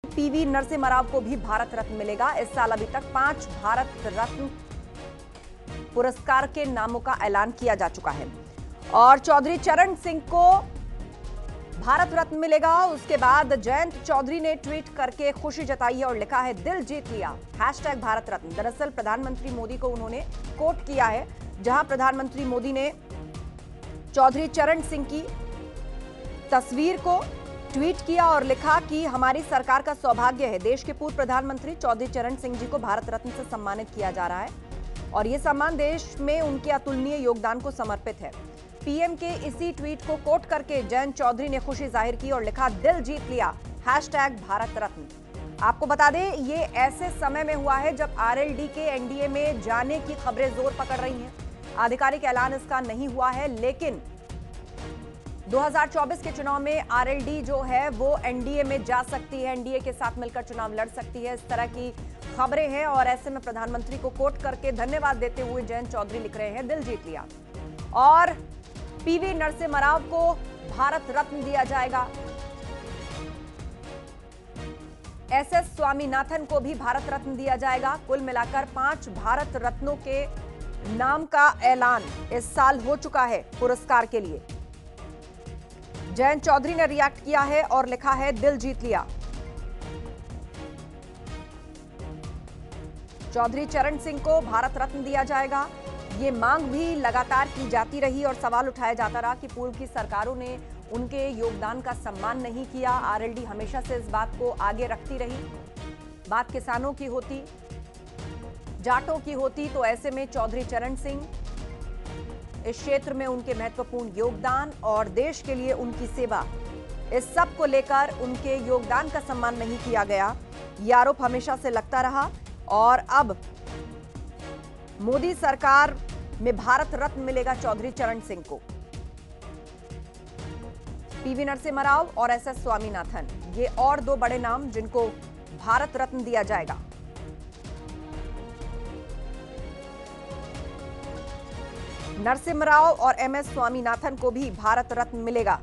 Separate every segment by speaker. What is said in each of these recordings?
Speaker 1: PV Narasimha Rao को भी भारत रत्न मिलेगा। इस साल अभी तक 5 भारत रत्न पुरस्कार के नामों का ऐलान किया जा चुका है और चौधरी चरण सिंह को भारत रत्न मिलेगा। उसके बाद जयंत चौधरी ने ट्वीट करके खुशी जताई है और लिखा है, दिल जीत लिया, #भारत रत्न। दरअसल प्रधानमंत्री मोदी को उन्होंने कोट किया है, जहां प्रधानमंत्री मोदी ने चौधरी चरण सिंह की तस्वीर को ट्वीट किया और लिखा कि हमारी सरकार का सौभाग्य है, देश के पूर्व प्रधानमंत्री चौधरी चरण सिंह जी को भारत रत्न से सम्मानित किया जा रहा है और यह सम्मान देश में उनके अतुलनीय योगदान को समर्पित है। पीएम के इसी ट्वीट को कोट करके जयंत चौधरी ने खुशी जाहिर की और लिखा, दिल जीत लिया, #भारत रत्न। आपको बता दें, ये ऐसे समय में हुआ है जब आरएलडी के एनडीए में जाने की खबरें जोर पकड़ रही हैं। आधिकारिक ऐलान इसका नहीं हुआ है, लेकिन 2024 के चुनाव में आरएलडी जो है वो एनडीए में जा सकती है, एनडीए के साथ मिलकर चुनाव लड़ सकती है, इस तरह की खबरें हैं। और ऐसे में प्रधानमंत्री को कोट करके धन्यवाद देते हुए जयंत चौधरी लिख रहे हैं, दिल जीत लिया। और पीवी नरसिम्हा राव को भारत रत्न दिया जाएगा। एसएस स्वामीनाथन को भी भारत रत्न दिया जाएगा। कुल मिलाकर 5 भारत रत्नों के नाम का ऐलान इस साल हो चुका है पुरस्कार के लिए। जयंत चौधरी ने रिएक्ट किया है और लिखा है, दिल जीत लिया। चौधरी चरण सिंह को भारत रत्न दिया जाएगा। ये मांग भी लगातार की जाती रही और सवाल उठाया जाता रहा कि पूर्व की सरकारों ने उनके योगदान का सम्मान नहीं किया। आरएलडी हमेशा से इस बात को आगे रखती रही। बात किसानों की होती, जाटों की होती, तो ऐसे में चौधरी चरण सिंह, इस क्षेत्र में उनके महत्वपूर्ण योगदान और देश के लिए उनकी सेवा, इस सब को लेकर उनके योगदान का सम्मान नहीं किया गया। यह आरोप हमेशा से लगता रहा और अब मोदी सरकार में भारत रत्न मिलेगा चौधरी चरण सिंह को। पीवी नरसिम्हा राव और एसएस स्वामीनाथन, ये और 2 बड़े नाम जिनको भारत रत्न दिया जाएगा। नरसिम्हा राव और एमएस स्वामीनाथन को भी भारत रत्न मिलेगा।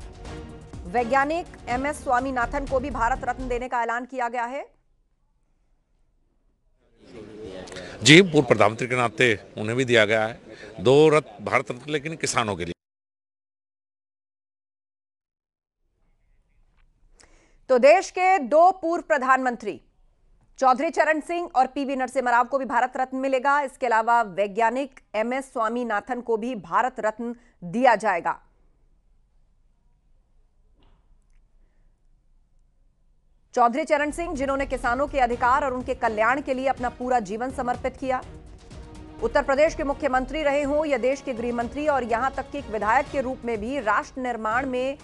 Speaker 1: वैज्ञानिक एमएस स्वामीनाथन को भी भारत रत्न देने का ऐलान किया गया है।
Speaker 2: जी, पूर्व प्रधानमंत्री के नाते उन्हें भी दिया गया है 2 रत्न, भारत रत्न, लेकिन किसानों के लिए।
Speaker 1: तो देश के 2 पूर्व प्रधानमंत्री चौधरी चरण सिंह और पीवी नरसिम्हा राव को भी भारत रत्न मिलेगा। इसके अलावा वैज्ञानिक एमएस स्वामीनाथन को भी भारत रत्न दिया जाएगा। चौधरी चरण सिंह, जिन्होंने किसानों के अधिकार और उनके कल्याण के लिए अपना पूरा जीवन समर्पित किया, उत्तर प्रदेश के मुख्यमंत्री रहे हों या देश के गृह मंत्री और यहां तक कि एक विधायक के रूप में भी राष्ट्र निर्माण में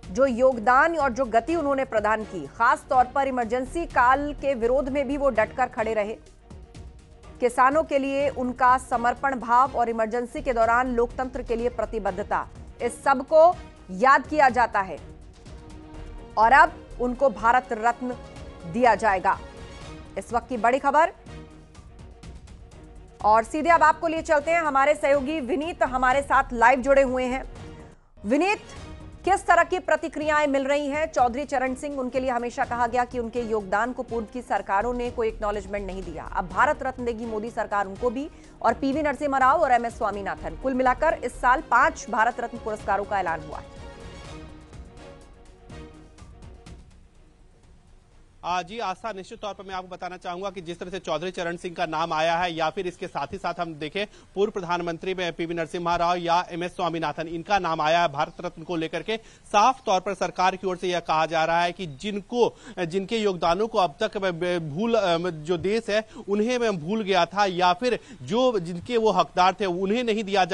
Speaker 1: जो योगदान और जो गति उन्होंने प्रदान की, खास तौर पर इमरजेंसी काल के विरोध में भी वो डटकर खड़े रहे। किसानों के लिए उनका समर्पण भाव और इमरजेंसी के दौरान लोकतंत्र के लिए प्रतिबद्धता, इस सब को याद किया जाता है और अब उनको भारत रत्न दिया जाएगा। इस वक्त की बड़ी खबर, और सीधे अब आपको लिए चलते हैं, हमारे सहयोगी विनीत हमारे साथ लाइव जुड़े हुए हैं। विनीत, किस तरह की प्रतिक्रियाएं मिल रही हैं? चौधरी चरण सिंह, उनके लिए हमेशा कहा गया कि उनके योगदान को पूर्व की सरकारों ने कोई एक्नॉलेजमेंट नहीं दिया, अब भारत रत्न देगी मोदी सरकार उनको भी, और पीवी नरसिम्हा राव और एमएस स्वामीनाथन, कुल मिलाकर इस साल 5 भारत रत्न पुरस्कारों का ऐलान हुआ है।
Speaker 3: जी आस्था, निश्चित तौर पर मैं आपको बताना चाहूंगा कि जिस तरह से चौधरी चरण सिंह का नाम आया है या फिर इसके साथ ही साथ हम देखें पूर्व प्रधानमंत्री में पीवी नरसिम्हा राव या एमएस स्वामीनाथन, इनका नाम आया है भारत रत्न को लेकर के, साफ तौर पर सरकार की ओर से यह कहा जा रहा है कि जिनके योगदानों को अब तक जो देश है उन्हें मैं भूल गया था या फिर जो जिनके वो हकदार थे उन्हें नहीं दिया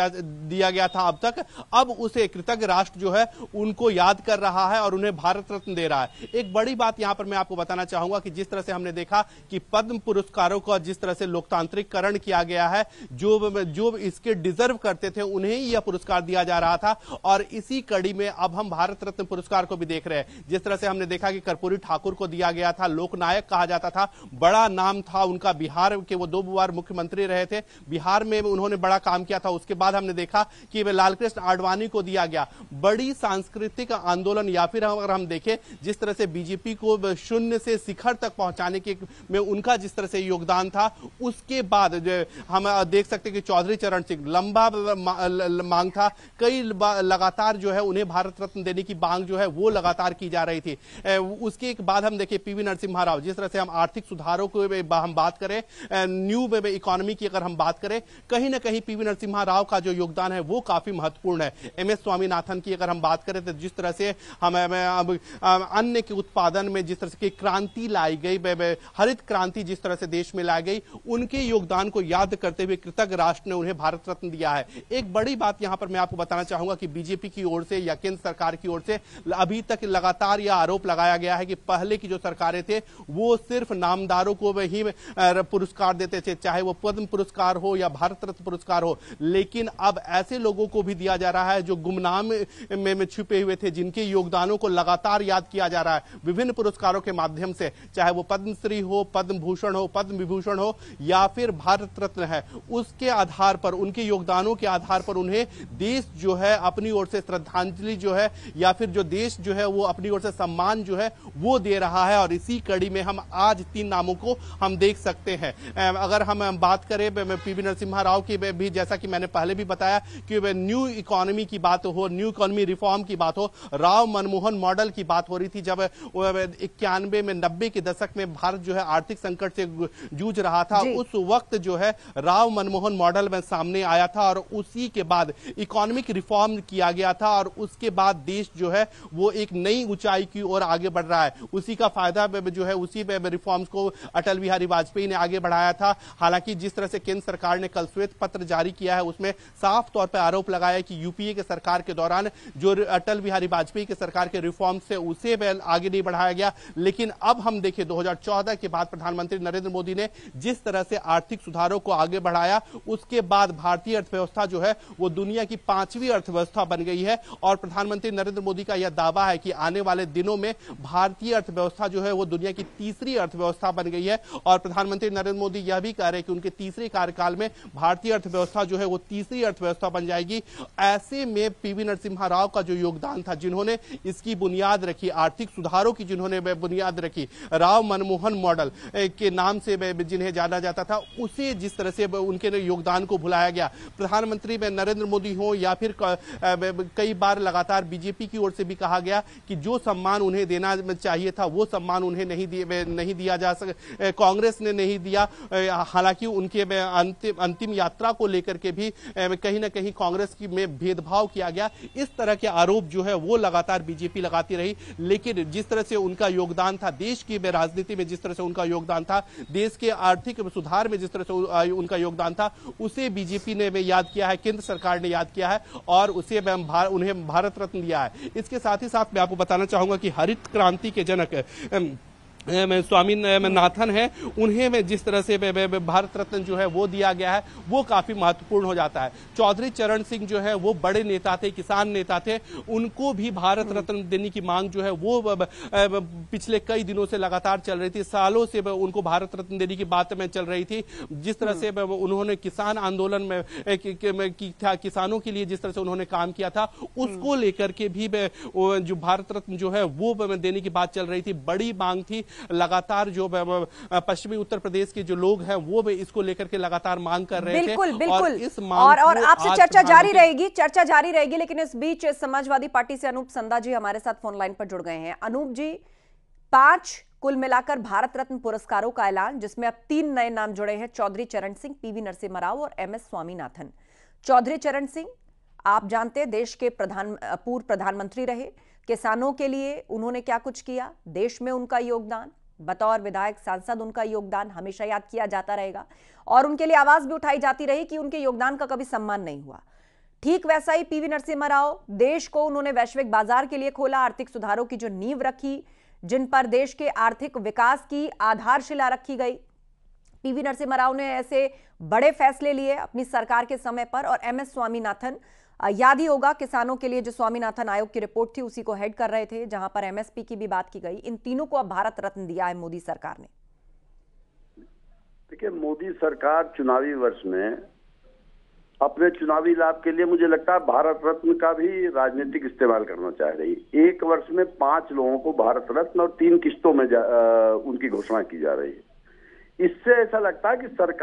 Speaker 3: गया था अब तक, अब उसे कृतज्ञ राष्ट्र जो है उनको याद कर रहा है और उन्हें भारत रत्न दे रहा है। एक बड़ी बात यहां पर मैं आपको बताना चाहूंगा कि जिस तरह से हमने देखा कि पद्म पुरस्कारों का जिस तरह से लोकतांत्रिकरण किया गया है, जो इसके डिजर्व करते थे उन्हें यह पुरस्कार दिया जा रहा था और इसी कड़ी में अब हम भारत रत्न पुरस्कार को भी देख रहे हैं। जिस तरह से हमने देखा कि कर्पूरी ठाकुर को दिया गया था, लोकनायक कहा जाता था, बड़ा नाम था उनका, बिहार के वो 2 बार मुख्यमंत्री रहे थे, बिहार में उन्होंने बड़ा काम किया था। उसके बाद हमने देखा कि लालकृष्ण आडवाणी को दिया गया, बड़ी सांस्कृतिक आंदोलन, या फिर अगर हम देखें जिस तरह से बीजेपी को शून्य से शिखर तक पहुंचाने के में उनका जिस तरह से योगदान था, उसके बाद हम देख सकते हैं कि चौधरी चरण सिंह लंबा मांग था, कई लगातार जो है उन्हें भारत रत्न देने की मांग जो है वो लगातार की जा रही थी। उसके एक बाद हम देखिए पीवी नरसिम्हा राव, जिस तरह से हम आर्थिक सुधारों को हम बात करें, न्यू इकोनॉमी की अगर हम बात करें, कहीं ना कहीं पीवी नरसिम्हा राव का जो योगदान है वो काफी महत्वपूर्ण है। एमएस स्वामीनाथन की अगर हम बात करें तो जिस तरह से हम अन्न के उत्पादन में जिस तरह से क्रांति लाई गई, हरित क्रांति जिस तरह से देश में लाई गई, उनके योगदान को याद करते हुए कृतज्ञ राष्ट्र ने उन्हें भारत रत्न दिया है। एक बड़ी बात यहां पर मैं आपको बताना चाहूंगा कि बीजेपी की ओर से या केंद्र सरकार की ओर से अभी तक लगातार यह आरोप लगाया गया है कि पहले की जो सरकारें थे वो सिर्फ नामदारों को ही पुरस्कार देते थे, चाहे वो पद्म पुरस्कार हो या भारत रत्न पुरस्कार हो, लेकिन अब ऐसे लोगों को भी दिया जा रहा है जो गुमनाम में छुपे हुए थे, जिनके योगदानों को लगातार याद किया जा रहा है विभिन्न पुरस्कारों के माध्यम से, चाहे वो पद्मश्री हो, पद्म भूषण हो, पद्म विभूषण हो या फिर भारत रत्न है। उसके आधार पर, उनके योगदानों के आधार पर उन्हें देश जो है अपनी ओर से श्रद्धांजलि जो है या फिर जो देश जो है वो अपनी ओर से सम्मान जो है वो दे रहा है। और इसी कड़ी में हम आज 3 नामों को हम देख सकते हैं। अगर हम बात करें पीवी नरसिम्हा राव की भी, जैसा कि मैंने पहले भी बताया कि न्यू इकोनॉमी की बात हो, न्यू इकोनॉमी रिफॉर्म की बात हो, राव मनमोहन मॉडल की बात हो रही थी जब 91 में 90 के दशक में भारत जो है आर्थिक संकट से जूझ रहा था, उस वक्त जो है राव मनमोहन मॉडल में सामने आया था और उसी के बाद इकोनॉमिक रिफॉर्म किया गया था और उसके बाद देश जो है वो एक नई ऊंचाई की ओर आगे बढ़ रहा है। उसी का फायदा जो है उसी रिफॉर्म्स को अटल बिहारी वाजपेयी ने आगे बढ़ाया था। हालांकि जिस तरह से केंद्र सरकार ने कल श्वेत पत्र जारी किया है उसमें साफ तौर पर आरोप लगाया कि यूपीए के सरकार के दौरान जो अटल बिहारी वाजपेयी के सरकार के रिफॉर्म से उसे आगे नहीं बढ़ाया गया। लेकिन अब हम देखें 2014 के बाद प्रधानमंत्री नरेंद्र मोदी ने जिस तरह से आर्थिक सुधारों को आगे बढ़ाया, उसके बाद भारतीय अर्थव्यवस्था जो है वो दुनिया की 5वीं अर्थव्यवस्था बन गई है। और प्रधानमंत्री नरेंद्र मोदी का यह दावा है कि आने वाले दिनों में भारतीय अर्थव्यवस्था जो है वो दुनिया की 3री अर्थव्यवस्था बन गई है। और प्रधानमंत्री नरेंद्र मोदी यह भी कह रहे हैं कि उनके 3रे कार्यकाल में भारतीय अर्थव्यवस्था जो है वो 3री अर्थव्यवस्था बन जाएगी। ऐसे में पीवी नरसिम्हा राव का जो योगदान था, जिन्होंने इसकी बुनियाद रखी, आर्थिक सुधारों की जिन्होंने बुनियाद रखी, राव मनमोहन मॉडल के नाम से जिन्हें जाना जाता था, उसे जिस तरह से उनके योगदान को भुलाया गया। प्रधानमंत्री में नरेंद्र मोदी हो या फिर कई बार लगातार बीजेपी की ओर से भी कहा गया कि जो सम्मान उन्हें देना चाहिए था वो सम्मान उन्हें नहीं दिया जा सका, कांग्रेस ने नहीं दिया। हालांकि उनके अंतिम यात्रा को लेकर के भी कहीं ना कहीं कांग्रेस की में भेदभाव किया गया। इस तरह के आरोप जो है वो लगातार बीजेपी लगाती रही। लेकिन जिस तरह से उनका योगदान था देश की राजनीति में, जिस तरह से उनका योगदान था देश के आर्थिक सुधार में, जिस तरह से उनका योगदान था, उसे बीजेपी ने मैं किया है, केंद्र सरकार ने याद किया है और उसे उन्हें भारत रत्न दिया है। इसके साथ ही साथ मैं आपको बताना चाहूंगा कि हरित क्रांति के जनक स्वामीनाथन है, उन्हें में जिस तरह से भारत रत्न जो है वो दिया गया है वो काफी महत्वपूर्ण हो जाता है। चौधरी चरण सिंह जो है वो बड़े नेता थे, किसान नेता थे, उनको भी भारत रत्न देने की मांग जो है वो पिछले कई दिनों से लगातार चल रही थी, सालों से उनको भारत रत्न देने की बात में चल रही थी। जिस तरह से उन्होंने किसान आंदोलन में किसानों के लिए जिस तरह से उन्होंने काम किया था, उसको लेकर के भी जो भारत रत्न जो है वो देने की बात चल रही थी, बड़ी मांग थी। लगातार जो पश्चिमी उत्तर प्रदेश के जो लोग हैं वो भी इसको लेकर के लगातार मांग कर रहे थे।
Speaker 1: बिल्कुल
Speaker 3: और इस मांग
Speaker 1: और आपसे चर्चा जारी रहेगी, लेकिन इस बीच समाजवादी पार्टी से अनूप संधा जी हमारे साथ फोन लाइन पर जुड़ गए हैं। अनूप जी, 5 कुल मिलाकर भारत रत्न पुरस्कारों का ऐलान, जिसमें अब 3 नए नाम जुड़े हैं, चौधरी चरण सिंह, पीवी नरसिम्हा राव और एमएस स्वामीनाथन। चौधरी चरण सिंह आप जानते हैं देश के पूर्व प्रधानमंत्री रहे, किसानों के लिए उन्होंने क्या कुछ किया, देश में उनका योगदान, बतौर विधायक सांसद उनका योगदान हमेशा याद किया जाता रहेगा और उनके लिए आवाज भी उठाई जाती रही कि उनके योगदान का कभी सम्मान नहीं हुआ। ठीक वैसा ही पीवी नरसिम्हा राव, देश को उन्होंने वैश्विक बाजार के लिए खोला, आर्थिक सुधारों की जो नींव रखी, जिन पर देश के आर्थिक विकास की आधारशिला रखी गई। पीवी नरसिम्हा राव ने ऐसे बड़े फैसले लिए अपनी सरकार के समय पर। और एमएस स्वामीनाथन, याद ही होगा किसानों के लिए जो स्वामीनाथन आयोग की रिपोर्ट थी उसी को हेड कर रहे थे, जहां पर एमएसपी की भी बात की गई। इन तीनों को अब भारत रत्न दिया है मोदी सरकार ने।
Speaker 4: देखिए, मोदी सरकार चुनावी वर्ष में अपने चुनावी लाभ के लिए मुझे लगता है भारत रत्न का भी राजनीतिक इस्तेमाल करना चाह रही है। एक वर्ष में 5 लोगों को भारत रत्न और 3 किस्तों में उनकी घोषणा की जा रही है। इससे ऐसा लगता है कि सरकार